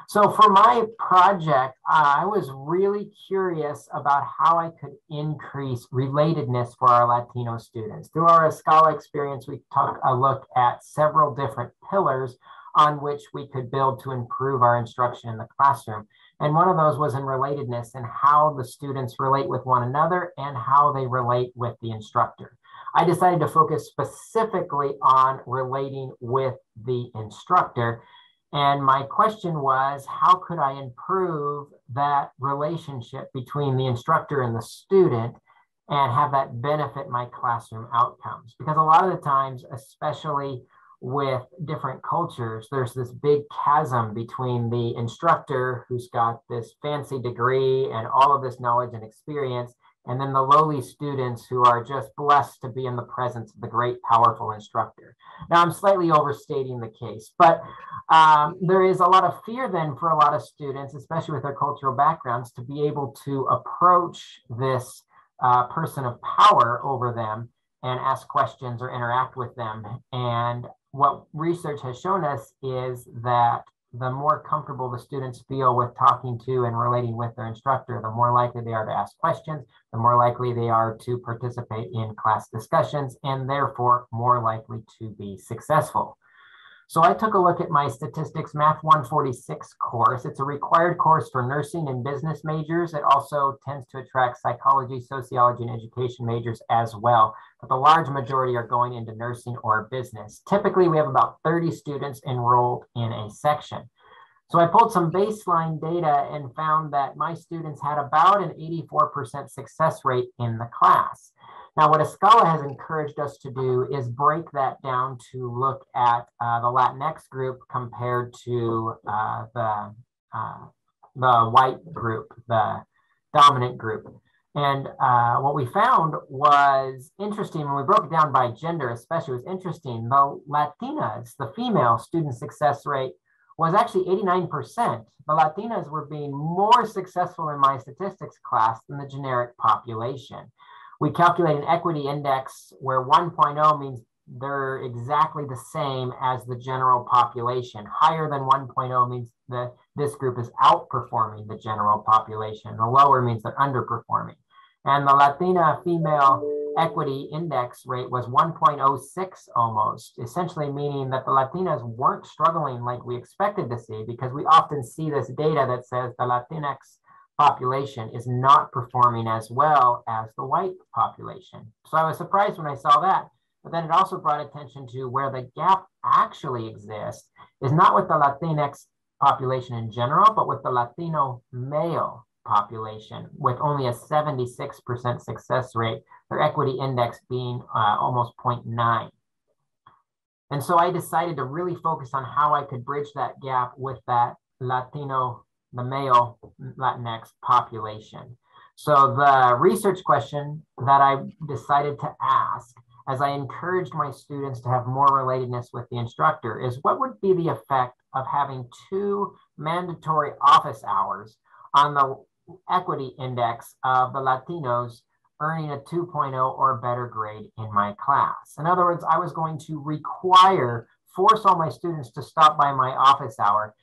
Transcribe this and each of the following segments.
So for my project, I was really curious about how I could increase relatedness for our Latino students. Through our ESCALA experience, we took a look at several different pillars on which we could build to improve our instruction in the classroom. And one of those was in relatedness and how the students relate with one another and how they relate with the instructor. I decided to focus specifically on relating with the instructor. And my question was, how could I improve that relationship between the instructor and the student and have that benefit my classroom outcomes? Because a lot of the times, especially with different cultures, there's this big chasm between the instructor who's got this fancy degree and all of this knowledge and experience, and then the lowly students who are just blessed to be in the presence of the great, powerful instructor. Now, I'm slightly overstating the case, but there is a lot of fear then for a lot of students, especially with their cultural backgrounds, to be able to approach this person of power over them and ask questions or interact with them. And what research has shown us is that the more comfortable the students feel with talking to and relating with their instructor, the more likely they are to ask questions, the more likely they are to participate in class discussions, and therefore more likely to be successful. So I took a look at my Statistics Math 146 course. It's a required course for nursing and business majors. It also tends to attract psychology, sociology, and education majors as well. But the large majority are going into nursing or business. Typically, we have about 30 students enrolled in a section. So I pulled some baseline data and found that my students had about an 84% success rate in the class. Now, what ESCALA has encouraged us to do is break that down to look at the Latinx group compared to the white group, the dominant group. And what we found was interesting when we broke it down by gender, especially, it was interesting. The Latinas, the female student success rate was actually 89%. The Latinas were being more successful in my statistics class than the generic population. We calculate an equity index where 1.0 means they're exactly the same as the general population. Higher than 1.0 means that this group is outperforming the general population. The lower means they're underperforming. And the Latina female equity index rate was 1.06 almost, essentially meaning that the Latinas weren't struggling like we expected to see, because we often see this data that says the Latinx population is not performing as well as the white population. So I was surprised when I saw that, but then it also brought attention to where the gap actually exists is not with the Latinx population in general, but with the Latino male population, with only a 76% success rate, their equity index being almost 0.9. And so I decided to really focus on how I could bridge that gap with that the male Latinx population. So the research question that I decided to ask as I encouraged my students to have more relatedness with the instructor is, what would be the effect of having 2 mandatory office hours on the equity index of the Latinos earning a 2.0 or better grade in my class? In other words, I was going to force all my students to stop by my office hour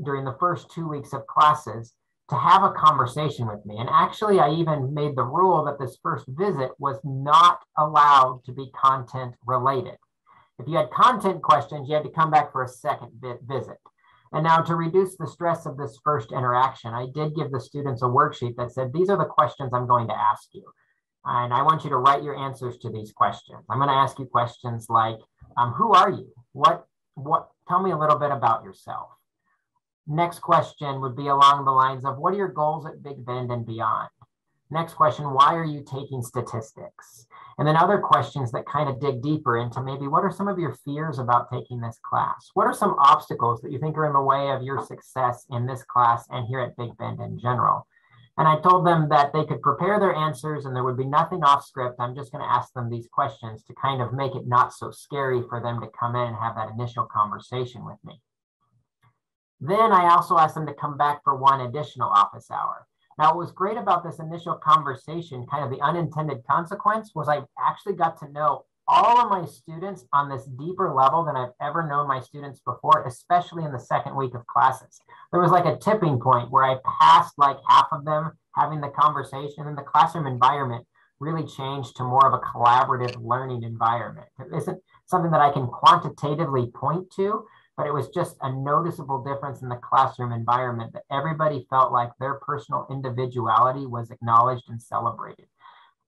during the first 2 weeks of classes to have a conversation with me. And actually, I even made the rule that this first visit was not allowed to be content related. If you had content questions, you had to come back for a second visit. And now, to reduce the stress of this first interaction, I did give the students a worksheet that said, these are the questions I'm going to ask you. And I want you to write your answers to these questions. I'm going to ask you questions like, who are you? Tell me a little bit about yourself. Next question would be along the lines of, what are your goals at Big Bend and beyond? Next question, why are you taking statistics? And then other questions that kind of dig deeper into maybe, what are some of your fears about taking this class? What are some obstacles that you think are in the way of your success in this class and here at Big Bend in general? And I told them that they could prepare their answers and there would be nothing off script. I'm just going to ask them these questions to kind of make it not so scary for them to come in and have that initial conversation with me. Then I also asked them to come back for one additional office hour. Now, what was great about this initial conversation, kind of the unintended consequence, was I actually got to know all of my students on this deeper level than I've ever known my students before, especially in the second week of classes. There was like a tipping point where I passed like half of them having the conversation, and the classroom environment really changed to more of a collaborative learning environment. It isn't something that I can quantitatively point to, but it was just a noticeable difference in the classroom environment that everybody felt like their personal individuality was acknowledged and celebrated.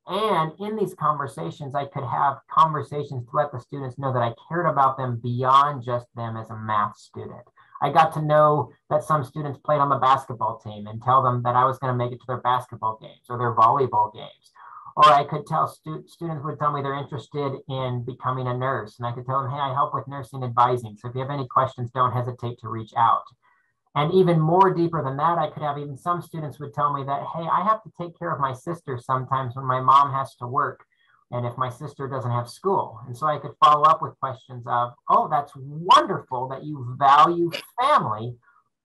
And in these conversations, I could have conversations to let the students know that I cared about them beyond just them as a math student. I got to know that some students played on the basketball team and tell them that I was going to make it to their basketball games or their volleyball games. Or I could tell students would tell me they're interested in becoming a nurse. And I could tell them, hey, I help with nursing advising. So if you have any questions, don't hesitate to reach out. And even more deeper than that, I could have even some students would tell me that, hey, I have to take care of my sister sometimes when my mom has to work and if my sister doesn't have school. And so I could follow up with questions of, oh, that's wonderful that you value family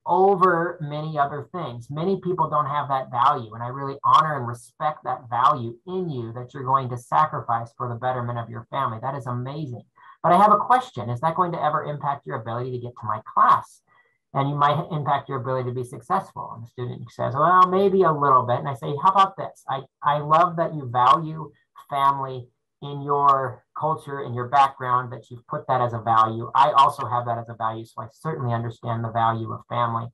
over many other things. Many people don't have that value, and I really honor and respect that value in you that you're going to sacrifice for the betterment of your family. That is amazing. But I have a question. Is that going to ever impact your ability to get to my class? And you might impact your ability to be successful. And the student says, well, maybe a little bit. And I say, how about this? I love that you value family in your culture, in your background, that you've put that as a value. I also have that as a value, so I certainly understand the value of family.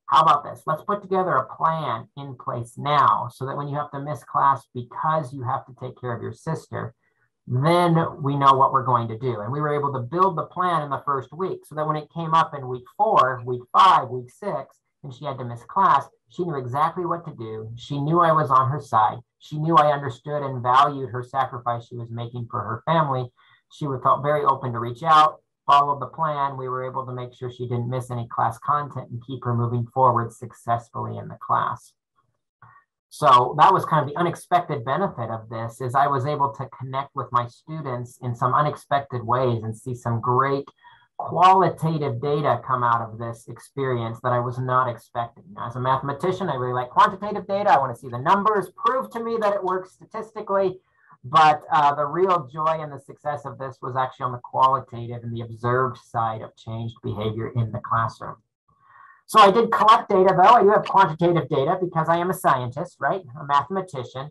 How about this? Let's put together a plan in place now so that when you have to miss class because you have to take care of your sister, then we know what we're going to do. And we were able to build the plan in the first week so that when it came up in week 4, week 5, week 6, and she had to miss class, she knew exactly what to do. She knew I was on her side. She knew I understood and valued her sacrifice she was making for her family. She felt very open to reach out, followed the plan. We were able to make sure she didn't miss any class content and keep her moving forward successfully in the class. So that was kind of the unexpected benefit of this, is I was able to connect with my students in some unexpected ways and see some great qualitative data come out of this experience that I was not expecting. As a mathematician, I really like quantitative data. I want to see the numbers prove to me that it works statistically. But the real joy and the success of this was actually on the qualitative and the observed side of changed behavior in the classroom. So I did collect data, though. I do have quantitative data because I am a scientist, right? A mathematician.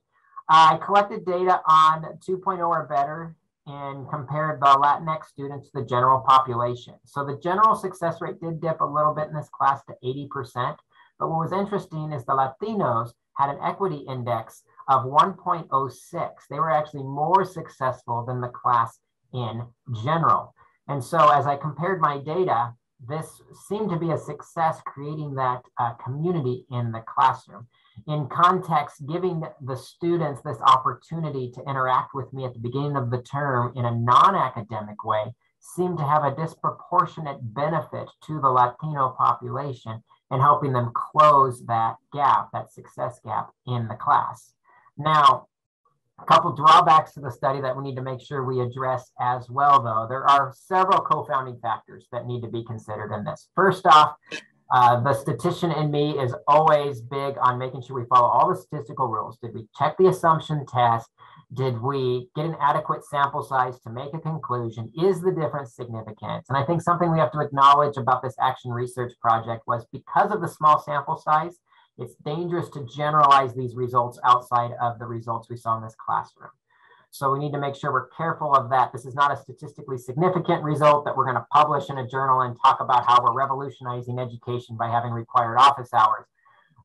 I collected data on 2.0 or better and compared the Latinx students to the general population. So the general success rate did dip a little bit in this class to 80%. But what was interesting is the Latinos had an equity index of 1.06. They were actually more successful than the class in general. And so as I compared my data, this seemed to be a success creating that community in the classroom. In context, giving the students this opportunity to interact with me at the beginning of the term in a non-academic way seemed to have a disproportionate benefit to the Latino population and helping them close that gap, that success gap in the class. Now, a couple drawbacks to the study that we need to make sure we address as well, though. There are several co-founding factors that need to be considered in this. First off, the statistician in me is always big on making sure we follow all the statistical rules. Did we check the assumption test? Did we get an adequate sample size to make a conclusion? Is the difference significant? And I think something we have to acknowledge about this action research project was because of the small sample size, it's dangerous to generalize these results outside of the results we saw in this classroom. So we need to make sure we're careful of that. This is not a statistically significant result that we're going to publish in a journal and talk about how we're revolutionizing education by having required office hours.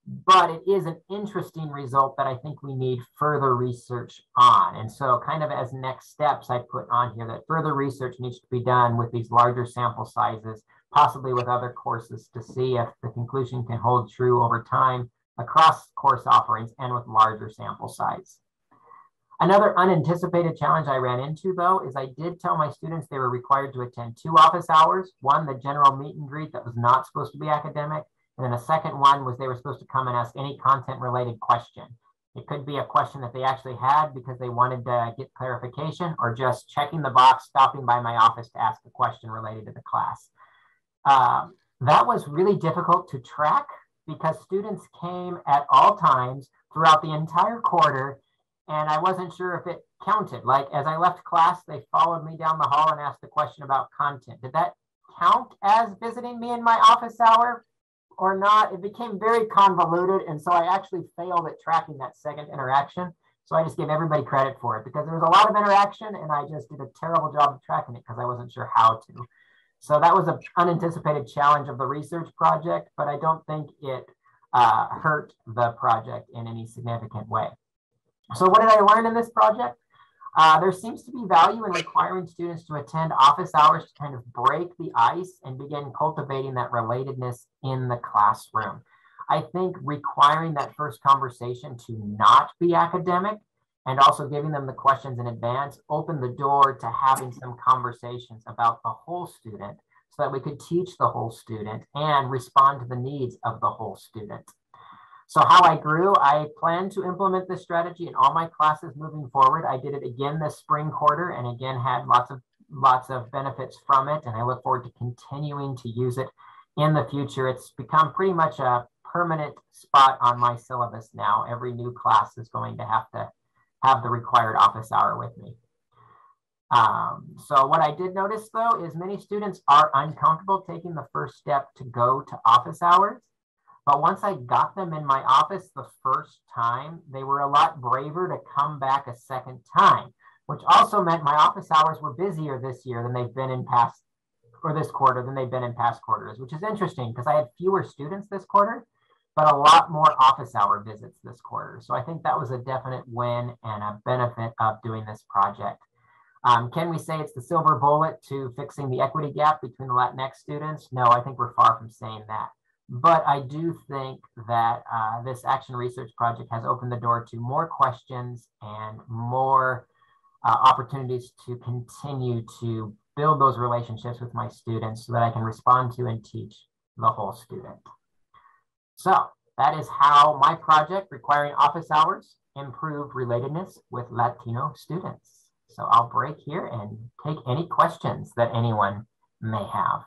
But it is an interesting result that I think we need further research on. And so kind of as next steps, I put on here that further research needs to be done with these larger sample sizes, possibly with other courses, to see if the conclusion can hold true over time across course offerings and with larger sample size. Another unanticipated challenge I ran into, though, is I did tell my students they were required to attend 2 office hours. One, the general meet and greet that was not supposed to be academic. And then a second one was they were supposed to come and ask any content-related question. It could be a question that they actually had because they wanted to get clarification, or just checking the box, stopping by my office to ask a question related to the class. That was really difficult to track because students came at all times throughout the entire quarter, and I wasn't sure if it counted. Like as I left class, they followed me down the hall and asked a question about content. Did that count as visiting me in my office hour or not? It became very convoluted, and so I actually failed at tracking that second interaction. So I just gave everybody credit for it because there was a lot of interaction and I just did a terrible job of tracking it because I wasn't sure how to. So that was an unanticipated challenge of the research project, but I don't think it hurt the project in any significant way. So what did I learn in this project? There seems to be value in requiring students to attend office hours to kind of break the ice and begin cultivating that relatedness in the classroom. I think requiring that first conversation to not be academic and also giving them the questions in advance opened the door to having some conversations about the whole student so that we could teach the whole student and respond to the needs of the whole student. So how I grew, I plan to implement this strategy in all my classes moving forward. I did it again this spring quarter and again had lots of benefits from it. And I look forward to continuing to use it in the future. It's become pretty much a permanent spot on my syllabus now. Every new class is going to have the required office hour with me. So what I did notice though is many students are uncomfortable taking the first step to go to office hours. But once I got them in my office the first time, they were a lot braver to come back a second time, which also meant my office hours were busier this year than they've been in past, or this quarter than they've been in past quarters, which is interesting because I had fewer students this quarter, but a lot more office hour visits this quarter. So I think that was a definite win and a benefit of doing this project. Can we say it's the silver bullet to fixing the equity gap between the Latinx students? No, I think we're far from saying that. But I do think that this action research project has opened the door to more questions and more opportunities to continue to build those relationships with my students so that I can respond to and teach the whole student. So that is how my project requiring office hours improved relatedness with Latino students. So I'll break here and take any questions that anyone may have.